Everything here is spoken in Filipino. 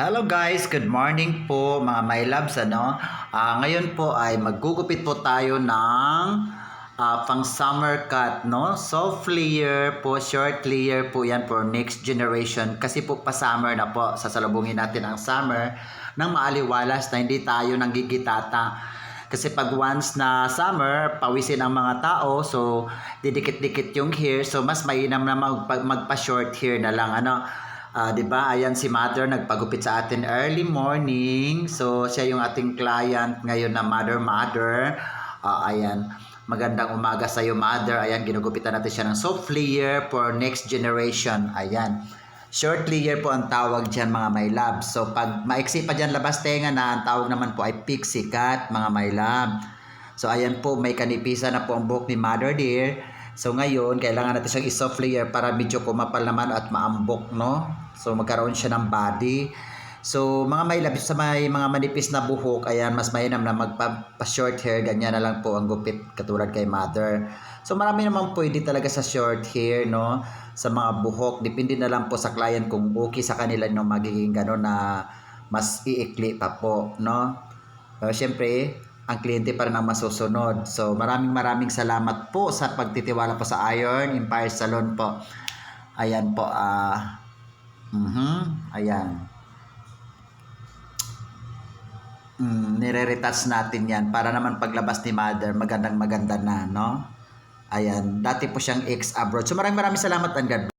Hello guys, good morning po mga my loves ngayon po ay maggugupit po tayo ng pang summer cut, no? Soft layer po, short layer po 'yan for next generation kasi po pa summer na po. Sasalubungin natin ang summer ng maaliwalas na hindi tayo nanggigitata. Kasi pag once na summer, pawisin ang mga tao, so didikit-dikit yung hair, so mas mainam na magpa-short hair na lang, 'di ba? Ayan si Mother nagpagupit sa atin early morning. So siya yung ating client ngayon na Mother. Ayan. Magandang umaga sa iyo, Mother. Ayan, ginugupitan natin siya ng soft layer for next generation. Ayan. Short layer po ang tawag diyan mga my love. So pag maiksi pa diyan labas tenga na, ang tawag naman po ay pixie cut mga my love. So ayan po, may kanipisan na po ang buhok ni Mother dear. So ngayon, kailangan natin siyang i-soft layer para medyo kumapal naman at maambok, no? So magkaroon siya ng body. So mga may labis sa may mga manipis na buhok, ayan, mas mainam na magpa-short hair, ganyan na lang po ang gupit katulad kay Mother. So marami naman pwede talaga sa short hair, no? Sa mga buhok, depende na lang po sa client kung okay sa kanila no magiging gano'n na mas iikli pa po, no? Pero syempre, ang kliyente pa rin ang masusunod. So maraming salamat po sa pagtitiwala po sa Iron Empire Salon po. Ayan po, ayan. Nire-retouch natin yan para naman paglabas ni Mother, magandang maganda na, no? Ayan, dati po siyang ex-abroad. So maraming salamat and God